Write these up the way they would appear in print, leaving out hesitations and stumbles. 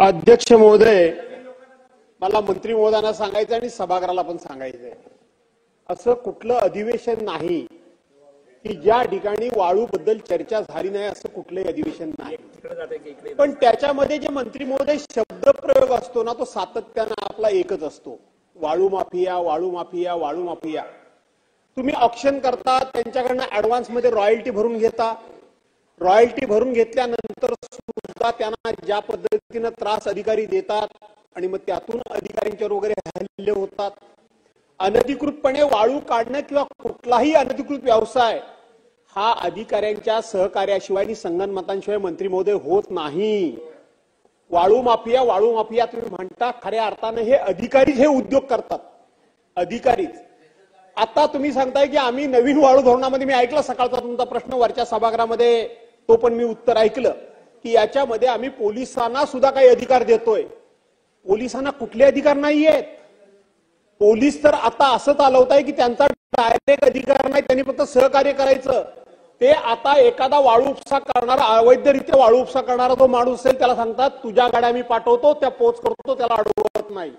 अध्यक्ष महोदय, मला मंत्री महोदयांना सांगायचं आणि सभागृहाला पण सांगायचंय, असं कुठलं अधिवेशन नाही की ज्या ठिकाणी वाळूबद्दल चर्चा झाली नाही, असं कुठलंही अधिवेशन नाही। पण त्याच्यामध्ये जे मंत्री महोदय शब्दप्रयोग असतो ना, तो सातत्यानं आपला एकच असतो, वाळू माफिया, वाळू माफिया, वाळू माफिया। तुम्ही ऑक्शन करता, त्यांच्याकडनं ऍडव्हान्स मध्ये रॉयल्टी भरून घेता, रॉयल्टी भरून घेतल्यानंतर सुद्धा त्यांना ज्या पद्धतीने त्रास अधिकारी देतात आणि मग त्यातून अधिकाऱ्यांच्यावर वगैरे हल्ले होतात। अनधिकृतपणे वाळू काढणं किंवा कुठलाही अनधिकृत व्यवसाय हा अधिकाऱ्यांच्या सहकार्याशिवाय आणि संगनमतांशिवाय मंत्री महोदय होत नाही। वाळू माफिया तुम्ही म्हणता, खऱ्या अर्थाने हे अधिकारीच हे उद्योग करतात, अधिकारीच। आता तुम्ही सांगताय की आम्ही नवीन वाळू धोरणामध्ये, मी ऐकलं सकाळचा तुमचा प्रश्न वरच्या सभागृहामध्ये, तो पण मी उत्तर ऐकलं की याच्यामध्ये आम्ही पोलिसांना सुद्धा काही अधिकार देतोय। पोलिसांना कुठले अधिकार नाहीयेत। पोलीस तर आता असं चालवताय की त्यांचा डायरेक्ट अधिकार नाही, त्यांनी फक्त सहकार्य करायचं। ते आता एखादा वाळू उपसा करणारा, अवैधरित्या वाळू उपसा करणारा जो माणूस असेल त्याला सांगतात तुझ्या गाड्या मी पाठवतो, त्या पोच करतो, त्याला अडवत नाही।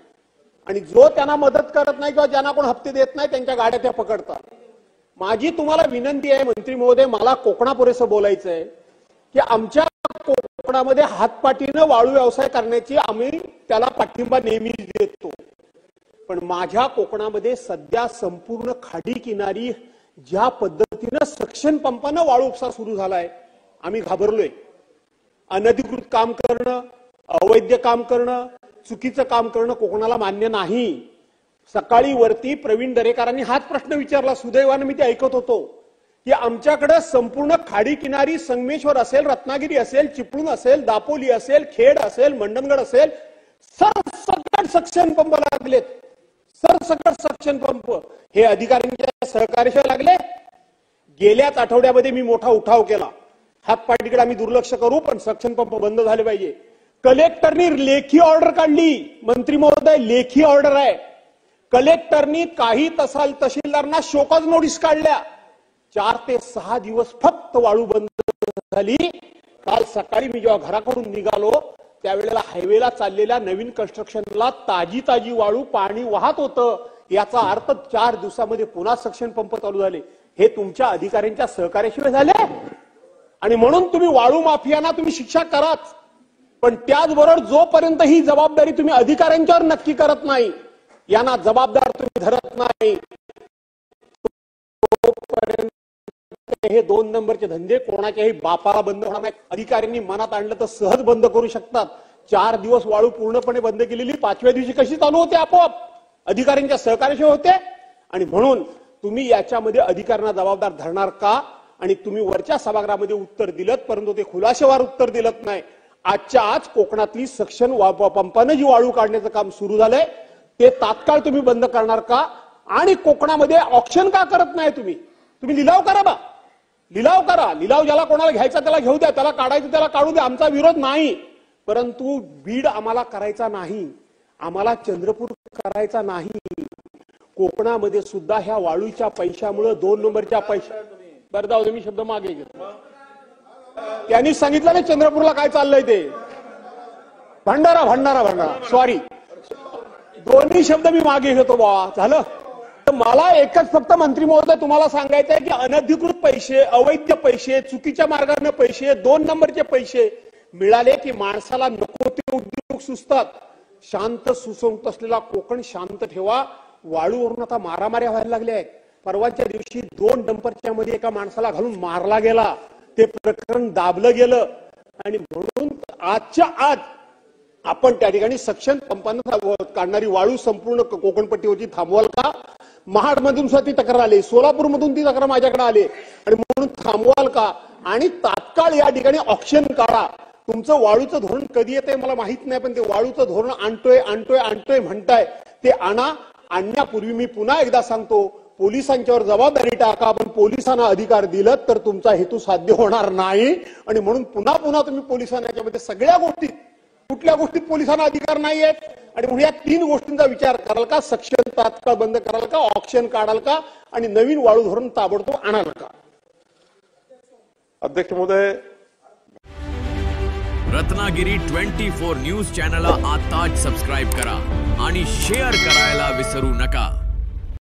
आणि जो त्यांना मदत करत नाही किंवा ज्यांना कोण हप्ते देत नाही त्यांच्या गाड्या त्या पकडतात। माझी तुम्हाला विनंती आहे मंत्री महोदय, मला कोकणापुरेसं बोलायचं आहे की आमच्या कोकणामध्ये हातपाटीनं वाळू व्यवसाय करण्याची आम्ही त्याला पाठिंबा नेहमीच देतो, पण माझ्या कोकणामध्ये सध्या संपूर्ण खाडी किनारी ज्या पद्धतीनं सक्शन पंपानं वाळू उपसा सुरू झालाय, आम्ही घाबरलोय। अनधिकृत काम करणं, अवैध काम करणं, चुकीचं काम करणं कोकणाला मान्य नाही। सकाळी वरती प्रवीण दरेकरांनी हाच प्रश्न विचारला, सुदैवानं मी ते ऐकत होतो की आमच्याकडे संपूर्ण खाडी किनारी संगमेश्वर असेल, रत्नागिरी असेल, चिपळूण असेल, दापोली असेल, खेड असेल, मंडणगड असेल, सरसकट सक्शन पंप लागलेत, सरसकट सक्शन पंप। हे अधिकाऱ्यांच्या सहकार्याशिवाय लागले। गेल्याच आठवड्यामध्ये मी मोठा उठाव केला, हातपाटीकडे आम्ही दुर्लक्ष करू पण सक्शन पंप बंद झाले पाहिजे। कलेक्टरनी लेखी ऑर्डर काढली, मंत्री महोदय लेखी ऑर्डर आहे। कलेक्टरनी काही तहसीलदारांना शोकॉज नोटीस काढल्या, 4 ते 6 दिवस फक्त वाळू बंद झाली। काल सकाळी मी जेव्हा घराकडून निघालो त्यावेळेला हायवेला चाललेल्या नवीन कन्स्ट्रक्शनला ताजी वाळू पाणी वाहत होतं, याचा अर्थ 4 दिवसामध्ये पुन्हा सक्शन पंप चालू झाले। हे तुमच्या अधिकाऱ्यांच्या सहकार्याशिवाय झाले। आणि म्हणून तुम्ही वाळू माफियांना तुम्ही शिक्षा कराच, पण त्याचबरोबर जोपर्यंत ही जबाबदारी तुम्ही अधिकाऱ्यांच्यावर नक्की करत नाही, यांना जबाबदार तुम्ही धरत नाही, तोपर्यंत हे 2 नंबरचे धंदे कोणाच्याही बापाला बंद होणार नाही। अधिकाऱ्यांनी मनात आणलं तर सहज बंद करू शकतात। 4 दिवस वाळू पूर्णपणे बंद केलेली 5व्या दिवशी कशी चालू होते? आपोआप अधिकाऱ्यांच्या सहकार्याशिवाय होते। आणि म्हणून तुम्ही याच्यामध्ये अधिकाऱ्यांना जबाबदार धरणार का? आणि तुम्ही वरच्या सभागृहामध्ये उत्तर दिलं, परंतु ते खुलासेवार उत्तर दिलं नाही। आजच्या आज कोकणातली सक्शन पंपानं जी वाळू काढण्याचं काम सुरू झालंय ते तात्काळ तुम्ही बंद करणार का? आणि कोकणामध्ये ऑक्शन का करत नाही? तुम्ही लिलाव करा बा, लिलाव करा। लिलाव ज्याला कोणाला घ्यायचा त्याला घेऊ द्या, त्याला काढायचं त्याला काढू द्या, आमचा विरोध नाही। परंतु बीड आम्हाला करायचा नाही, आम्हाला चंद्रपूर करायचा नाही। कोकणामध्ये सुद्धा ह्या वाळूच्या पैशामुळे 2 नंबरच्या पैशा, बरं जाऊ दे मी शब्द मागे घेतो। त्यांनी सांगितलं नाही चंद्रपूरला काय चाललंय ते, भंडारा सॉरी, दोन्ही शब्द मी मागे घेतो बाबा, झालं। तर मला एकच फक्त मंत्री महोदय तुम्हाला सांगायचं आहे की अनधिकृत पैसे, अवैध पैसे, चुकीच्या मार्गाने पैसे, 2 नंबरचे पैसे मिळाले की माणसाला नको ते उद्योग सुचतात। शांत सुसंत असलेला कोकण शांत ठेवा। वाळूवरून आता मारामाऱ्या व्हायला लागल्या आहेत। परवाच्या दिवशी 2 डंपरच्या मध्ये एका माणसाला घालून मारला गेला, ते प्रकरण दाबलं गेलं। आणि म्हणून आजच्या आज आपण त्या ठिकाणी सक्शन पंपानं काढणारी वाळू संपूर्ण कोकणपट्टीवरची थांबवाल का? महाडमधून सुद्धा ती तक्रार आली, सोलापूरमधून ती तक्रार माझ्याकडे आली, आणि म्हणून थांबवाल का? आणि तात्काळ या ठिकाणी ऑक्शन काढा। तुमचं वाळूचं धोरण कधी येतंय मला माहित नाही, पण ते वाळूचं धोरण आणतोय म्हणताय, ते आणा। आणण्यापूर्वी मी पुन्हा एकदा सांगतो, पोलिसांच्यावर जबाबदारी टाका, पण पोलिसांना अधिकार दिलं तर तुमचा हेतू साध्य होणार नाही। आणि म्हणून पुन्हा तुम्ही पोलिसांना याच्यामध्ये सगळ्या गोष्टी, कुठल्या गोष्टीत पोलिसांना अधिकार नाहीयेत, आणि म्हणून या 3 गोष्टींचा विचार कराल का? सक्शन तात्काळ बंद कराल का? ऑक्शन काढाल का? आणि नवीन वाळू धोरण ताबडतोब आणाल का? अध्यक्ष महोदय, रत्नागिरी 24 न्यूज चॅनलला आताच सबस्क्राइब करा आणि शेअर करायला विसरू नका।